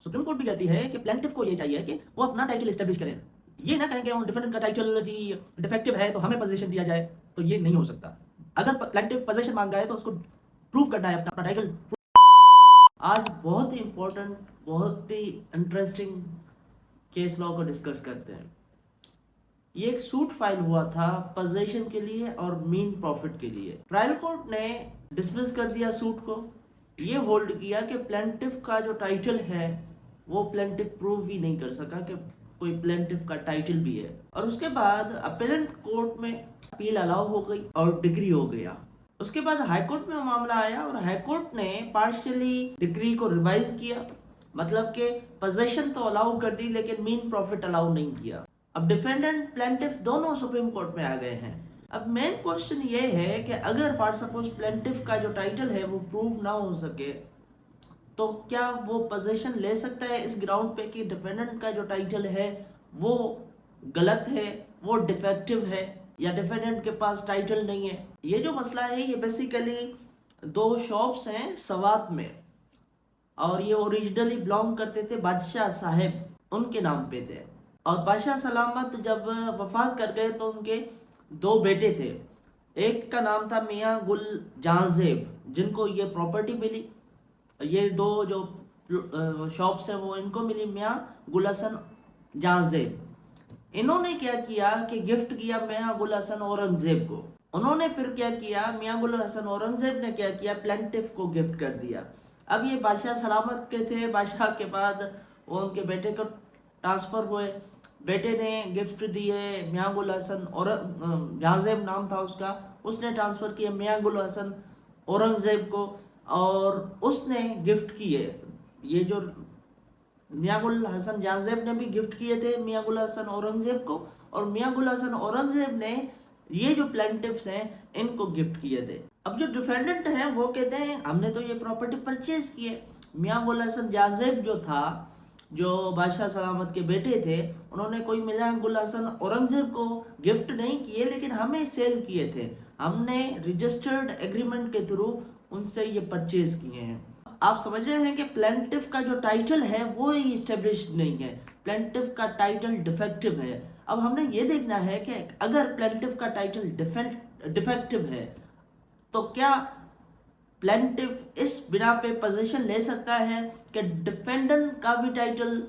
Supreme court भी कहती है कि प्लेंटिफ को ये चाहिए कि वो अपना टाइटल एस्टेब्लिश करें। ये ना कहें कि डिफेंडेंट का टाइटल जी डिफेक्टिव है तो हमें पोजीशन दिया जाए, तो ये नहीं हो सकता। अगर प्लेंटिफ पोजीशन मांग रहा है तो उसको प्रूव करना है अपना टाइटल। आज बहुत ही इंपॉर्टेंट, बहुत ही इंटरेस्टिंग केस लॉ को डिस्कस करते हैं। ये एक सूट फाइल हुआ था पोजीशन के लिए और मीन प्रॉफिट के लिए। ट्रायल कोर्ट ने डिसमिस कर दिया सूट को। ये होल्ड किया कि प्लेंटिफ का जो टाइटल है वो प्लेंटिफ प्रूव ही नहीं कर सका कि कोई प्लेंटिफ का टाइटल भी है। और उसके बाद अपीलेंट कोर्ट में अपील अलाउ हो गई और डिग्री हो गया। उसके बाद हाई कोर्ट में मामला आया और हाई कोर्ट ने पार्शियली डिग्री को रिवाइज किया, मतलब कि पोजीशन तो अलाउ कर दी लेकिन मीन प्रॉफिट अलाउ नहीं किया। अब डिफेंडेंट प्लेंटिफ दोनों सुप्रीम कोर्ट में आ गए हैं। अब मेन क्वेश्चन ये है कि अगर फॉर सपोज प्लेंटिफ का जो टाइटल है वो प्रूव ना हो सके तो क्या वो पोजीशन ले सकता है इस ग्राउंड पे कि डिफेंडेंट का जो टाइटल है वो गलत है, वो डिफेक्टिव है, या डिफेंडेंट के पास टाइटल नहीं है। ये जो मसला है ये बेसिकली दो शॉप्स हैं सवात में और ये ओरिजिनली बिलोंग करते थे बादशाह साहेब, उनके नाम पे थे। और बादशाह सलामत जब वफात कर गए तो उनके दो बेटे थे। एक का नाम था मियाँ गुल जहांजेब जिनको ये प्रॉपर्टी मिली। ये दो जो शॉप्स हैं वो इनको मिली मियाँ गुल हसन जहांजेब। इन्होंने क्या किया कि गिफ्ट किया मियाँ गुल हसन औरंगजेब को। उन्होंने फिर क्या किया, मियाँ गुल हसन औरंगजेब ने क्या किया, प्लेंटिफ को गिफ्ट कर दिया। अब ये बादशाह सलामत के थे, बादशाह के बाद वो उनके बेटे को ट्रांसफर हुए। बेटे ने गिफ्ट दिए मियाँ गुल हसन और जहांजेब नाम था उसका, उसने ट्रांसफर किया मियाँ गुल हसन औरंगजेब को और उसने गिफ्ट किए। ये जो मियाँ गुल हसन जहांजेब ने भी गिफ्ट किए थे मियाँ गुल हसन औरंगजेब को, और मियाँ गुल हसन औरंगजेब ने ये जो प्लेंटिफ्स हैं इनको गिफ्ट किए थे। अब जो डिफेंडेंट हैं वो कहते हैं हमने तो ये प्रॉपर्टी परचेज की है। मियाँ गुल हसन जहांजेब जो था, जो बादशाह सलामत के बेटे थे, उन्होंने कोई मियाँ गुल हसन औरंगजेब को गिफ्ट नहीं किए लेकिन हमें सेल किए थे। हमने रजिस्टर्ड एग्रीमेंट के थ्रू उनसे ये परचेज किए हैं। आप समझ रहे हैं कि प्लेंटिफ का जो टाइटल है वो ही इस्टेब्लिश नहीं है, प्लेंटिफ का टाइटल डिफेक्टिव है। अब हमने ये देखना है कि अगर प्लेंटिफ का टाइटल डिफेक्टिव है तो क्या प्लेंटिफ इस बिना पे पोजीशन ले सकता है कि डिफेंडेंट का भी टाइटल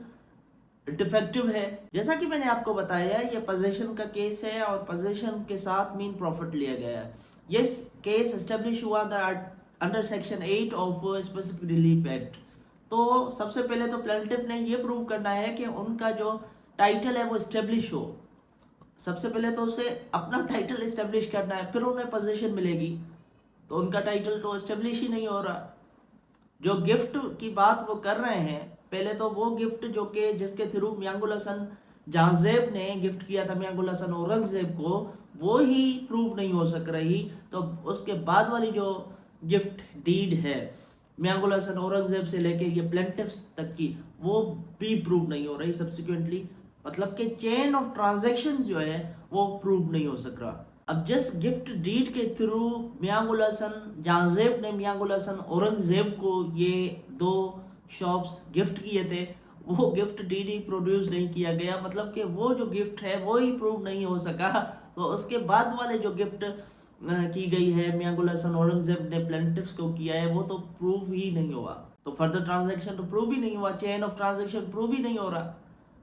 डिफेक्टिव है। जैसा कि मैंने आपको बताया ये पोजीशन का केस है और पोजीशन के साथ मीन प्रॉफिट लिया गया है। ये केस एस्टेब्लिश हुआ था under section 8 of specific relief act. तो सबसे पहले तो प्लेंटिफ ने ये प्रूव करना है कि उनका जो टाइटल है वो एस्टेब्लिश हो। सबसे पहले तो उसे अपना टाइटल एस्टेब्लिश करना है, फिर उन्हें पोजीशन मिलेगी। तो उनका टाइटल तो एस्टेब्लिश ही नहीं हो रहा। जो गिफ्ट की बात वो कर रहे हैं, पहले तो वो गिफ्ट जो कि जिसके थ्रू मियाँ गुल हसन जहांजेब ने गिफ्ट किया था मियाँ गुल हसन औरंगजेब को, वो ही प्रूव नहीं हो सक रही। तो उसके बाद वाली जो गिफ्ट डीड है मियाँ गुल हसन औरंगजेब से लेके ये प्लेंटिफ्स तक की, वो भी प्रूव नहीं हो रही सब्सिक्वेंटली। मतलब कि चेन ऑफ ट्रांजैक्शंस जो है वो प्रूव नहीं हो सक रहा। अब जिस गिफ्ट डीड के थ्रू मियाँ गुल हसन जहांजेब ने मियाँ गुल हसन औरंगजेब को ये दो शॉप्स गिफ्ट किए थे, वो गिफ्ट डीड ही प्रोड्यूस नहीं किया गया। मतलब कि वो जो गिफ्ट है वो ही प्रूव नहीं हो सका। तो उसके बाद वाले जो गिफ्ट की गई है मियाँ गुल हसन औरंगजेब ने प्लेंटिफ्स को किया है वो तो प्रूव ही नहीं हुआ। तो फर्दर ट्रांजैक्शन तो प्रूव ही नहीं हुआ, चेन ऑफ ट्रांजैक्शन प्रूव ही नहीं हो रहा।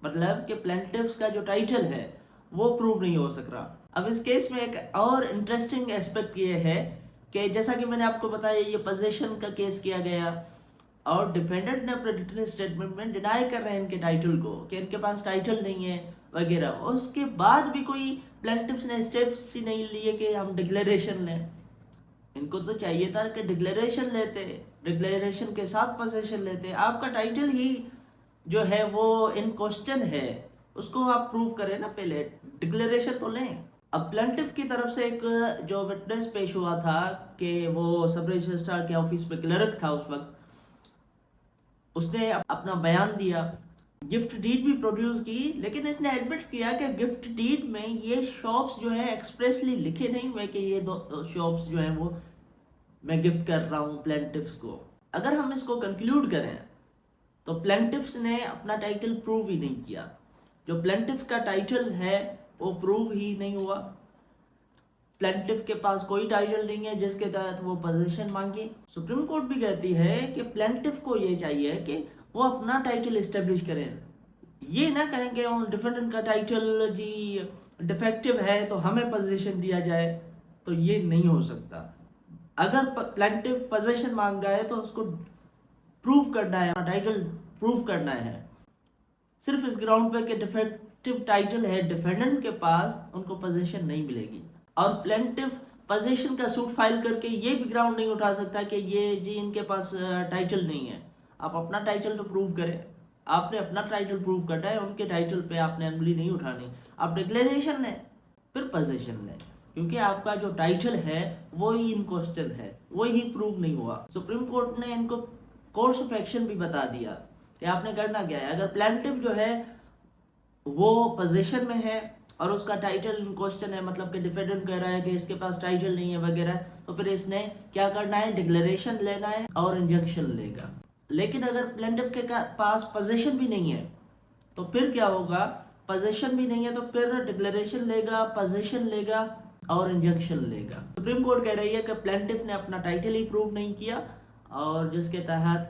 मतलब कि प्लेंटिफ्स का जो टाइटल है वो प्रूव नहीं हो सक रहा। अब इस केस में एक और इंटरेस्टिंग एस्पेक्ट ये है कि जैसा कि मैंने आपको बताया ये पोजीशन का केस किया गया और डिफेंडेंट ने अपने रिटन स्टेटमेंट में डिनाई कर रहे हैं इनके टाइटल को कि इनके पास टाइटल नहीं है वगैरह। और उसके बाद भी कोई प्लेंटिफ्स ने स्टेप्स ही नहीं लिए कि हम डिक्लेरेशन लें। इनको तो चाहिए था कि डिक्लेरेशन लेते, डिक्लेरेशन के साथ पोजीशन लेते। आपका टाइटल ही जो है वो इन क्वेश्चन है, उसको आप प्रूव करें ना, पहले डिक्लेरेशन तो लें। अब प्लेंटिफ की तरफ से एक जो विटनेस पेश हुआ था कि वो सब रजिस्ट्रार के ऑफिस में क्लर्क था उस वक्त, उसने अपना बयान दिया, गिफ्ट डीड भी प्रोड्यूस की, लेकिन इसने एडमिट किया कि गिफ्ट डीड में ये शॉप्स जो है एक्सप्रेसली लिखे नहीं हुए कि ये दो शॉप्स जो है वो मैं गिफ्ट कर रहा हूँ प्लेंटिफ्स को। अगर हम इसको कंक्लूड करें तो प्लेंटिफ्स ने अपना टाइटल प्रूव ही नहीं किया। जो प्लेंटिफ का टाइटल है वो प्रूव ही नहीं हुआ। प्लेंटिफ के पास कोई टाइटल नहीं है जिसके तहत वो पोजीशन मांगे। सुप्रीम कोर्ट भी कहती है कि प्लेंटिफ को ये चाहिए कि वो अपना टाइटल इस्टेब्लिश करें। ये ना कहें कि डिफेंडेंट का टाइटल जी डिफेक्टिव है तो हमें पोजीशन दिया जाए, तो ये नहीं हो सकता। अगर प्लेंटिफ पोजीशन मांग रहा है तो उसको प्रूव करना है, टाइटल प्रूव करना है। सिर्फ इस ग्राउंड पे कि डिफेक्टिव टाइटल है डिफेंडेंट के पास, उनको पोजीशन नहीं मिलेगी। और प्लेंटिफ पोजीशन का सूट फाइल करके ये भी ग्राउंड नहीं उठा सकता कि ये जी इनके पास टाइटल नहीं है। आप अपना टाइटल तो प्रूव करें। आपने अपना टाइटल प्रूव करना है, उनके टाइटल पे आपने उंगली नहीं उठानी। आप डिक्लेरेशन लें फिर पोजीशन लें, क्योंकि आपका जो टाइटल है वो ही इन क्वेश्चन है, वो ही प्रूव नहीं हुआ। सुप्रीम कोर्ट ने इनको कोर्स ऑफ एक्शन भी बता दिया कि आपने करना क्या है। अगर प्लेंटिफ जो है वो पोजीशन में है और उसका टाइटल इन क्वेश्चन है, मतलब कि डिफेंडेंट कह रहा है कि इसके पास टाइटल नहीं है वगैरह, तो फिर इसने क्या करना है, डिक्लेरेशन लेना है और इंजंक्शन लेगा। लेकिन अगर प्लेंटिफ के पास पोजीशन भी नहीं है तो फिर क्या होगा, पोजीशन भी नहीं है तो फिर डिक्लेरेशन लेगा, पोजीशन लेगा और इंजंक्शन लेगा। सुप्रीम कोर्ट कह रही है कि प्लेंटिफ ने अपना टाइटल ही प्रूव नहीं किया और जिसके तहत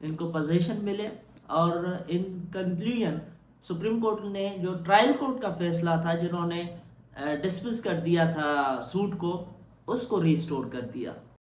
इनको पोजीशन मिले। और इन कंक्लूजन सुप्रीम कोर्ट ने जो ट्रायल कोर्ट का फैसला था, जिन्होंने डिसमिस कर दिया था सूट को, उसको रिस्टोर कर दिया।